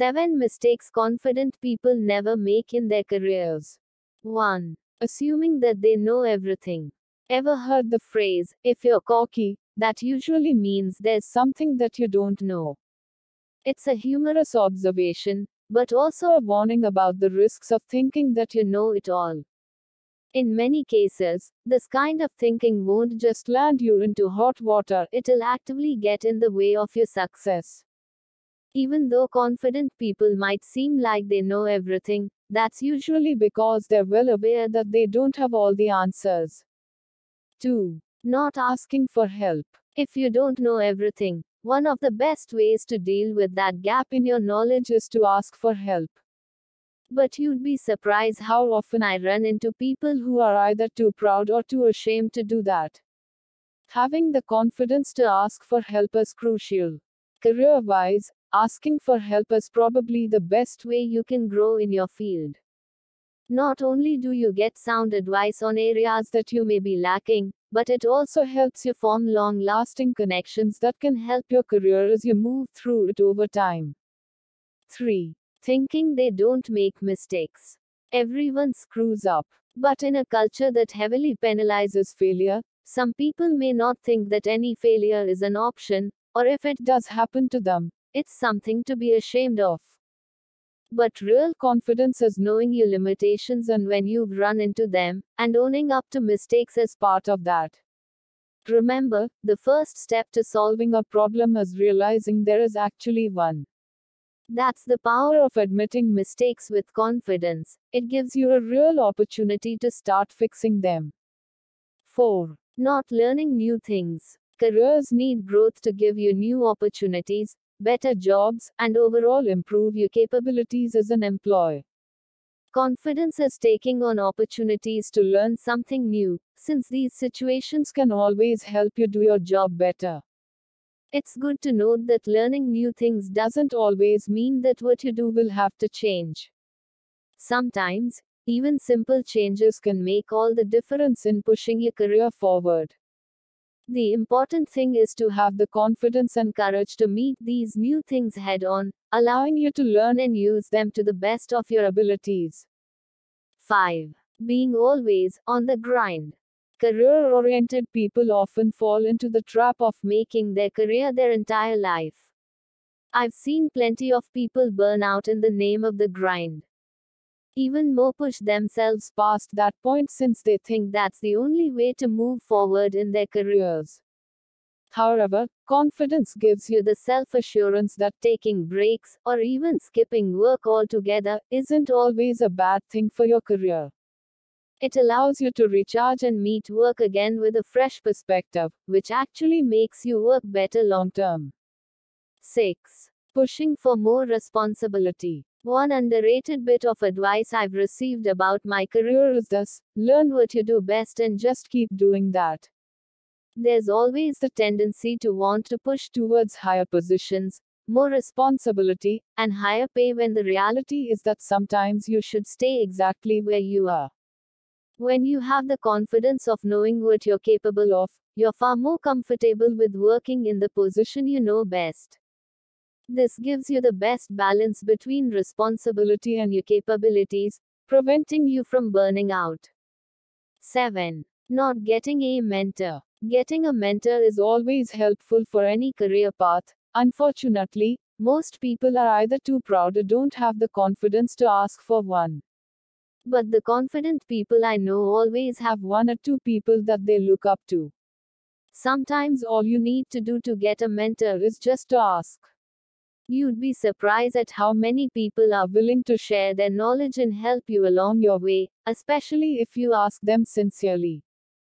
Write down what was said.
7 mistakes confident people never make in their careers. 1. Assuming that they know everything. Ever heard the phrase, if you're cocky, that usually means there's something that you don't know? It's a humorous observation, but also a warning about the risks of thinking that you know it all. In many cases, this kind of thinking won't just land you into hot water, it'll actively get in the way of your success. Even though confident people might seem like they know everything, that's usually because they're well aware that they don't have all the answers. 2. Not asking for help. If you don't know everything, one of the best ways to deal with that gap in your knowledge is to ask for help. But you'd be surprised how often I run into people who are either too proud or too ashamed to do that. Having the confidence to ask for help is crucial. Career-wise, asking for help is probably the best way you can grow in your field. Not only do you get sound advice on areas that you may be lacking, but it also helps you form long-lasting connections that can help your career as you move through it over time. 3. Thinking they don't make mistakes. Everyone screws up. But in a culture that heavily penalizes failure, some people may not think that any failure is an option, or if it does happen to them, it's something to be ashamed of. But real confidence is knowing your limitations and when you've run into them, and owning up to mistakes as part of that. Remember, the first step to solving a problem is realizing there is actually one. That's the power of admitting mistakes with confidence. It gives you a real opportunity to start fixing them. 4. Not learning new things. Careers need growth to give you new opportunities, better jobs, and overall improve your capabilities as an employee. Confidence is taking on opportunities to learn something new, since these situations can always help you do your job better. It's good to note that learning new things doesn't always mean that what you do will have to change. Sometimes, even simple changes can make all the difference in pushing your career forward. The important thing is to have the confidence and courage to meet these new things head on, allowing you to learn and use them to the best of your abilities. 5. Being always on the grind. Career-oriented people often fall into the trap of making their career their entire life. I've seen plenty of people burn out in the name of the grind. Even more push themselves past that point since they think that's the only way to move forward in their careers. However, confidence gives you the self-assurance that taking breaks, or even skipping work altogether, isn't always a bad thing for your career. It allows you to recharge and meet work again with a fresh perspective, which actually makes you work better long term. 6. Pushing for more responsibility. One underrated bit of advice I've received about my career is this: learn what you do best and just keep doing that. There's always the tendency to want to push towards higher positions, more responsibility, and higher pay when the reality is that sometimes you should stay exactly where you are. When you have the confidence of knowing what you're capable of, you're far more comfortable with working in the position you know best. This gives you the best balance between responsibility and your capabilities, preventing you from burning out. 7. Not getting a mentor. Getting a mentor is always helpful for any career path. Unfortunately, most people are either too proud or don't have the confidence to ask for one. But the confident people I know always have one or two people that they look up to. Sometimes all you need to do to get a mentor is just to ask. You'd be surprised at how many people are willing to share their knowledge and help you along your way, especially if you ask them sincerely.